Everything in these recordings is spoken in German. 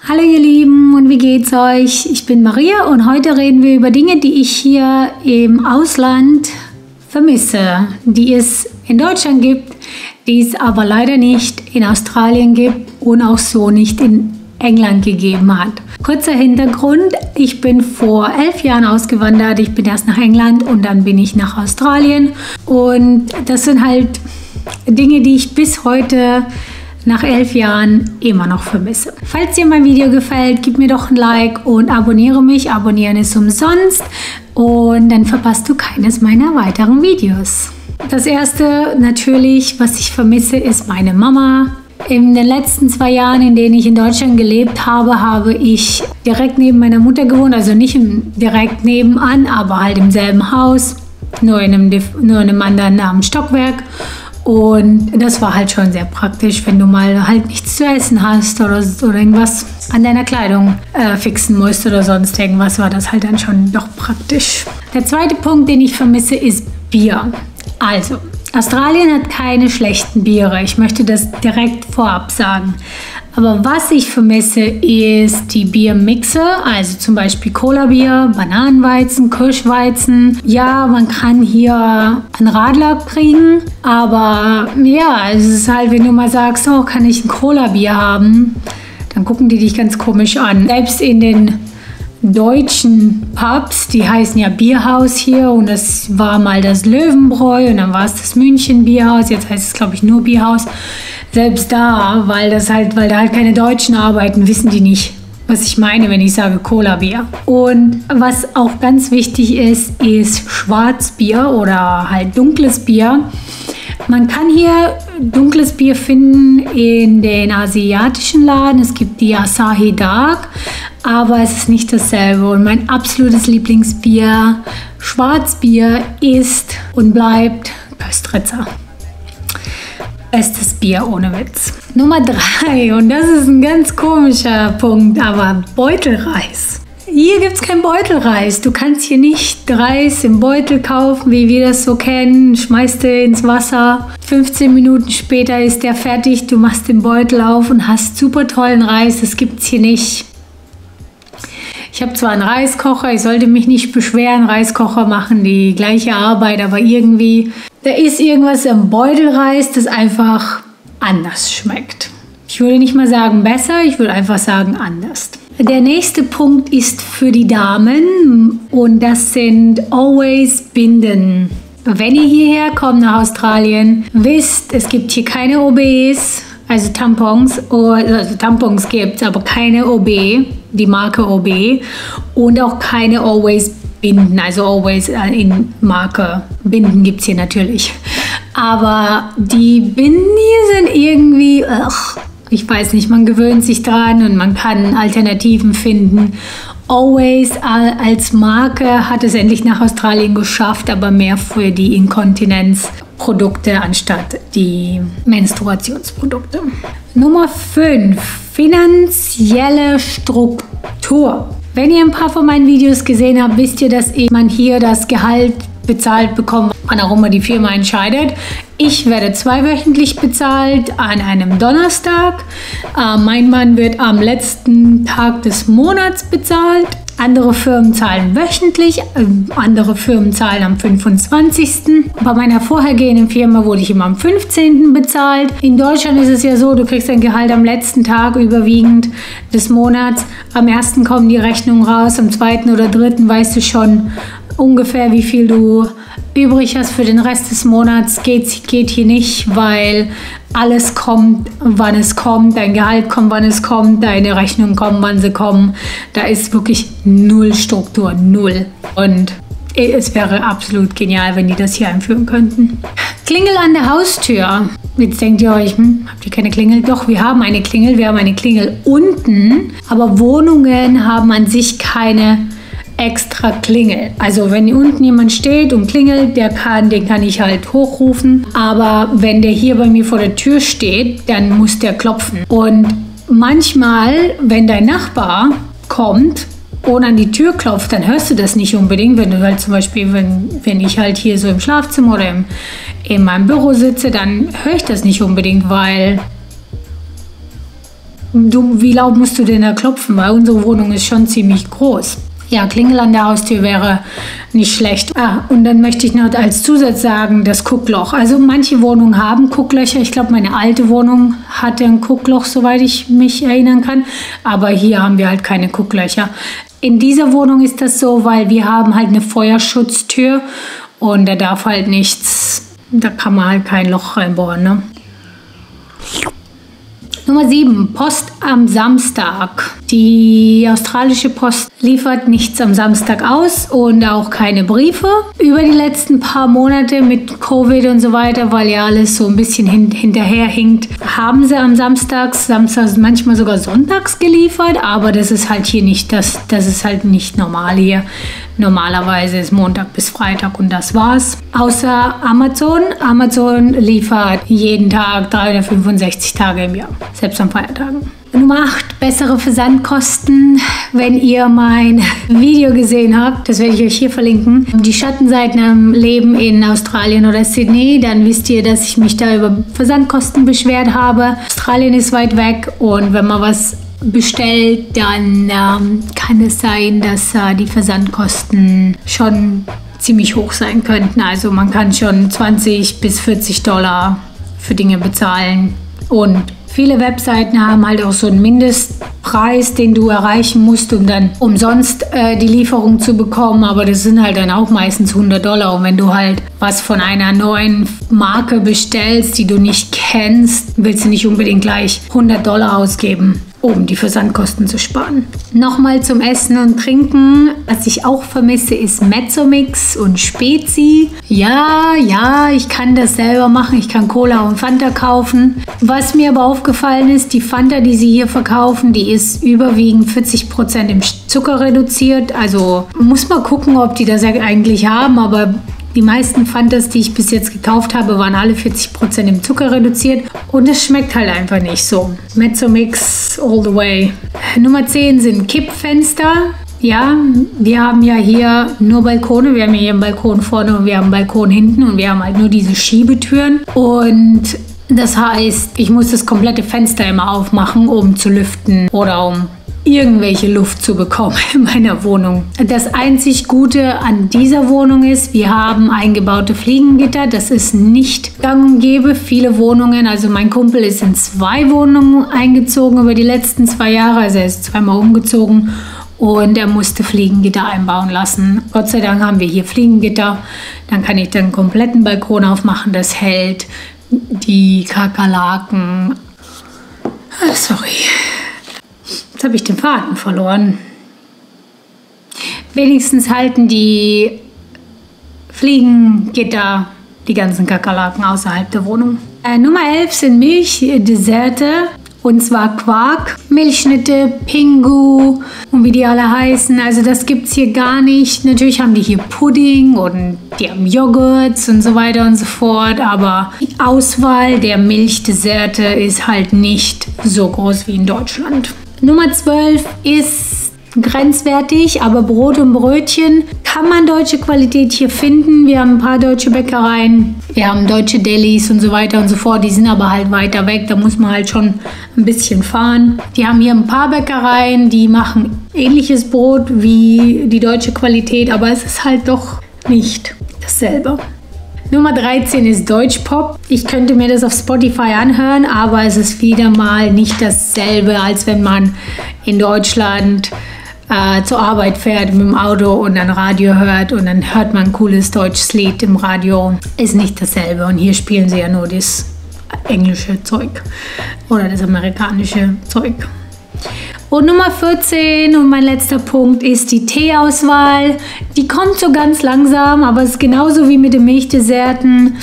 Hallo ihr Lieben und wie geht's euch? Ich bin Maria und heute reden wir über Dinge, die ich hier im Ausland vermisse, die es in Deutschland gibt, die es aber leider nicht in Australien gibt und auch so nicht in England gegeben hat. Kurzer Hintergrund, ich bin vor 11 Jahren ausgewandert, ich bin erst nach England und dann bin ich nach Australien und das sind halt Dinge, die ich bis heute nach 11 Jahren immer noch vermisse. Falls dir mein Video gefällt, gib mir doch ein Like und abonniere mich. Abonnieren ist umsonst und dann verpasst du keines meiner weiteren Videos. Das erste natürlich, was ich vermisse, ist meine Mama. In den letzten 2 Jahren, in denen ich in Deutschland gelebt habe, habe ich direkt neben meiner Mutter gewohnt. Also nicht direkt nebenan, aber halt im selben Haus, nur in einem anderen Stockwerk. Und das war halt schon sehr praktisch, wenn du mal halt nichts zu essen hast oder irgendwas an deiner Kleidung fixen musst oder sonst irgendwas, war das halt dann schon doch praktisch. Der zweite Punkt, den ich vermisse, ist Bier. Also, Australien hat keine schlechten Biere. Ich möchte das direkt vorab sagen. Aber was ich vermisse, ist die Biermixe, also zum Beispiel Cola-Bier, Bananenweizen, Kirschweizen. Ja, man kann hier einen Radler kriegen, aber ja, es ist halt, wenn du mal sagst, oh, kann ich ein Cola-Bier haben, dann gucken die dich ganz komisch an. Selbst in den deutschen Pubs, die heißen ja Bierhaus hier und das war mal das Löwenbräu und dann war es das München Bierhaus, jetzt heißt es glaube ich nur Bierhaus. Selbst da, weil da halt keine Deutschen arbeiten, wissen die nicht, was ich meine, wenn ich sage Cola-Bier. Und was auch ganz wichtig ist, ist Schwarzbier oder halt dunkles Bier. Man kann hier dunkles Bier finden in den asiatischen Läden. Es gibt die Asahi Dark, aber es ist nicht dasselbe. Und mein absolutes Lieblingsbier, Schwarzbier, ist und bleibt Köstritzer. Bestes Bier ohne Witz. Nummer 3, und das ist ein ganz komischer Punkt, aber Beutelreis. Hier gibt es kein Beutelreis. Du kannst hier nicht Reis im Beutel kaufen, wie wir das so kennen. Schmeißt du ins Wasser. 15 Minuten später ist der fertig. Du machst den Beutel auf und hast super tollen Reis. Das gibt es hier nicht. Ich habe zwar einen Reiskocher, ich sollte mich nicht beschweren. Reiskocher machen die gleiche Arbeit, aber irgendwie, da ist irgendwas im Beutelreis, das einfach anders schmeckt. Ich würde nicht mal sagen besser, ich würde einfach sagen anders. Der nächste Punkt ist für die Damen und das sind Always Binden. Wenn ihr hierher kommt nach Australien, wisst, es gibt hier keine OBs, also Tampons. Also Tampons gibt es, aber keine OB, die Marke OB und auch keine Always Binden, also Always in Marke. Binden gibt es hier natürlich. Aber die Binden hier sind irgendwie, ich weiß nicht, man gewöhnt sich dran und man kann Alternativen finden. Always als Marke hat es endlich nach Australien geschafft, aber mehr für die Inkontinenzprodukte anstatt die Menstruationsprodukte. Nummer 5. Finanzielle Struktur. Wenn ihr ein paar von meinen Videos gesehen habt, wisst ihr, dass man hier das Gehalt bezahlt bekommt, wann auch immer die Firma entscheidet. Ich werde 2-wöchentlich bezahlt an einem Donnerstag. Mein Mann wird am letzten Tag des Monats bezahlt. Andere Firmen zahlen wöchentlich, andere Firmen zahlen am 25. Bei meiner vorhergehenden Firma wurde ich immer am 15. bezahlt. In Deutschland ist es ja so, du kriegst dein Gehalt am letzten Tag überwiegend des Monats. Am 1. kommen die Rechnungen raus, am 2. oder 3. weißt du schon ungefähr, wie viel du übrig hast für den Rest des Monats. Geht hier nicht, weil alles kommt, wann es kommt, dein Gehalt kommt, wann es kommt, deine Rechnungen kommen, wann sie kommen. Da ist wirklich null Struktur, null. Und es wäre absolut genial, wenn die das hier einführen könnten. Klingel an der Haustür. Jetzt denkt ihr euch, habt ihr keine Klingel? Doch, wir haben eine Klingel. Wir haben eine Klingel unten, aber Wohnungen haben an sich keine extra Klingel. Also wenn unten jemand steht und klingelt, den kann ich halt hochrufen. Aber wenn der hier bei mir vor der Tür steht, dann muss der klopfen. Und manchmal, wenn dein Nachbar kommt und an die Tür klopft, dann hörst du das nicht unbedingt. Wenn du halt zum Beispiel, wenn ich halt hier so im Schlafzimmer oder in meinem Büro sitze, dann höre ich das nicht unbedingt, weil Wie laut musst du denn da klopfen? Weil unsere Wohnung ist schon ziemlich groß. Ja, Klingel an der Haustür wäre nicht schlecht. Und dann möchte ich noch als Zusatz sagen, das Guckloch. Also manche Wohnungen haben Gucklöcher. Ich glaube, meine alte Wohnung hatte ein Guckloch, soweit ich mich erinnern kann. Aber hier haben wir halt keine Gucklöcher. In dieser Wohnung ist das so, weil wir haben halt eine Feuerschutztür und da darf halt nichts, da kann man halt kein Loch reinbohren, ne? Nummer 7, Post am Samstag. Die australische Post liefert nichts am Samstag aus und auch keine Briefe. Über die letzten paar Monate mit Covid und so weiter, weil ja alles so ein bisschen hinterherhinkt, haben sie am Samstags manchmal sogar sonntags geliefert, aber das ist halt hier nicht, das ist halt nicht normal hier. Normalerweise ist Montag bis Freitag und das war's. Außer Amazon. Amazon liefert jeden Tag 365 Tage im Jahr, selbst an Feiertagen. Nummer 8, bessere Versandkosten. Wenn ihr mein Video gesehen habt, das werde ich euch hier verlinken, die Schattenseiten am Leben in Australien oder Sydney, dann wisst ihr, dass ich mich da über Versandkosten beschwert habe. Australien ist weit weg und wenn man was bestellt, dann kann es sein, dass die Versandkosten schon ziemlich hoch sein könnten. Also man kann schon 20 bis 40 Dollar für Dinge bezahlen und viele Webseiten haben halt auch so einen Mindestpreis, den du erreichen musst, um dann umsonst die Lieferung zu bekommen. Aber das sind halt dann auch meistens 100 Dollar. Und wenn du halt was von einer neuen Marke bestellst, die du nicht kennst, willst du nicht unbedingt gleich 100 Dollar ausgeben, um die Versandkosten zu sparen. Nochmal zum Essen und Trinken. Was ich auch vermisse, ist Mezzomix und Spezi. Ja, ich kann das selber machen. Ich kann Cola und Fanta kaufen. Was mir aber aufgefallen ist, die Fanta, die sie hier verkaufen, die ist überwiegend 40% im Zucker reduziert. Also muss man gucken, ob die das eigentlich haben, aber die meisten Fantas, die ich bis jetzt gekauft habe, waren alle 40% im Zucker reduziert und es schmeckt halt einfach nicht so. Mezzomix all the way. Nummer 10 sind Kippfenster. Ja, wir haben ja hier nur Balkone. Wir haben hier einen Balkon vorne und wir haben einen Balkon hinten und wir haben halt nur diese Schiebetüren. Und das heißt, ich muss das komplette Fenster immer aufmachen, um zu lüften oder um irgendwelche Luft zu bekommen in meiner Wohnung. Das einzig Gute an dieser Wohnung ist, wir haben eingebaute Fliegengitter. Das ist nicht gang und gäbe. Viele Wohnungen, also mein Kumpel ist in 2 Wohnungen eingezogen über die letzten 2 Jahre. Also er ist 2-mal umgezogen und er musste Fliegengitter einbauen lassen. Gott sei Dank haben wir hier Fliegengitter. Dann kann ich den kompletten Balkon aufmachen. Das hält die Kakerlaken. Sorry. Jetzt habe ich den Faden verloren. Wenigstens halten die Fliegengitter die ganzen Kakerlaken außerhalb der Wohnung. Nummer 11 sind Milchdesserte. Und zwar Quark, Milchschnitte, Pingu und wie die alle heißen. Also das gibt es hier gar nicht. Natürlich haben die hier Pudding und die haben Joghurts und so weiter und so fort. Aber die Auswahl der Milchdesserte ist halt nicht so groß wie in Deutschland. Nummer 12 ist grenzwertig, aber Brot und Brötchen kann man deutsche Qualität hier finden. Wir haben ein paar deutsche Bäckereien, wir haben deutsche Delis und so weiter und so fort. Die sind aber halt weiter weg, da muss man halt schon ein bisschen fahren. Die haben hier ein paar Bäckereien, die machen ähnliches Brot wie die deutsche Qualität, aber es ist halt doch nicht dasselbe. Nummer 13 ist Deutschpop. Ich könnte mir das auf Spotify anhören, aber es ist wieder mal nicht dasselbe, als wenn man in Deutschland zur Arbeit fährt mit dem Auto und dann Radio hört und dann hört man ein cooles deutsches Lied im Radio. Ist nicht dasselbe und hier spielen sie ja nur das englische Zeug oder das amerikanische Zeug. Und Nummer 14 und mein letzter Punkt ist die Teeauswahl. Die kommt so ganz langsam, aber es ist genauso wie mit den Milchdesserten.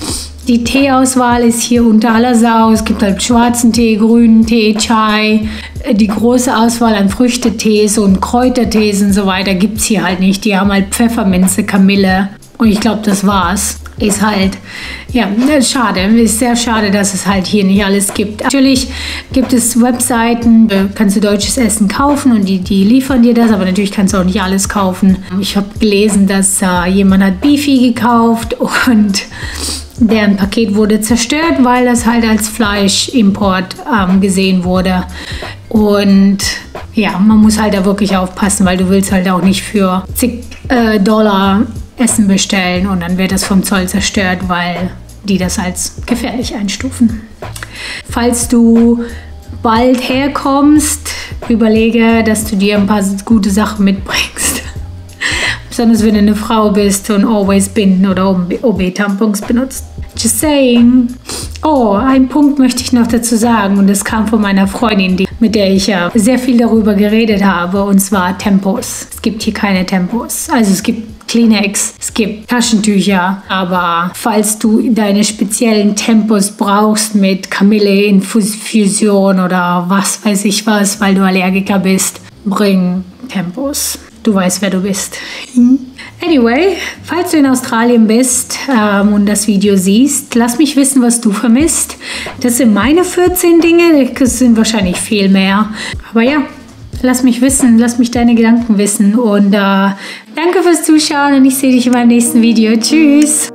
Die Teeauswahl ist hier unter aller Sau. Es gibt halt schwarzen Tee, grünen Tee, Chai. Die große Auswahl an Früchtetees und Kräutertees und so weiter gibt es hier halt nicht. Die haben halt Pfefferminze, Kamille und ich glaube, das war's. Ist halt, ja, schade. Ist sehr schade, dass es halt hier nicht alles gibt. Natürlich gibt es Webseiten, kannst du deutsches Essen kaufen und die liefern dir das, aber natürlich kannst du auch nicht alles kaufen. Ich habe gelesen, dass jemand hat Beefy gekauft und deren Paket wurde zerstört, weil das halt als Fleischimport gesehen wurde. Und ja, man muss halt da wirklich aufpassen, weil du willst halt auch nicht für zig Dollar Essen bestellen und dann wird das vom Zoll zerstört, weil die das als gefährlich einstufen. Falls du bald herkommst, überlege, dass du dir ein paar gute Sachen mitbringst. Besonders wenn du eine Frau bist und Always Binden oder OB-Tampons benutzt. Just saying. Oh, einen Punkt möchte ich noch dazu sagen und das kam von meiner Freundin, mit der ich ja sehr viel darüber geredet habe, und zwar Tempos. Es gibt hier keine Tempos. Also es gibt Kleenex, es gibt Taschentücher, aber falls du deine speziellen Tempos brauchst mit Kamille-Infusion oder was weiß ich was, weil du Allergiker bist, bring Tempos. Du weißt, wer du bist. Anyway, falls du in Australien bist und das Video siehst, lass mich wissen, was du vermisst. Das sind meine 14 Dinge, das sind wahrscheinlich viel mehr. Aber ja, lass mich wissen, lass mich deine Gedanken wissen. Und danke fürs Zuschauen und ich sehe dich in meinem nächsten Video. Tschüss!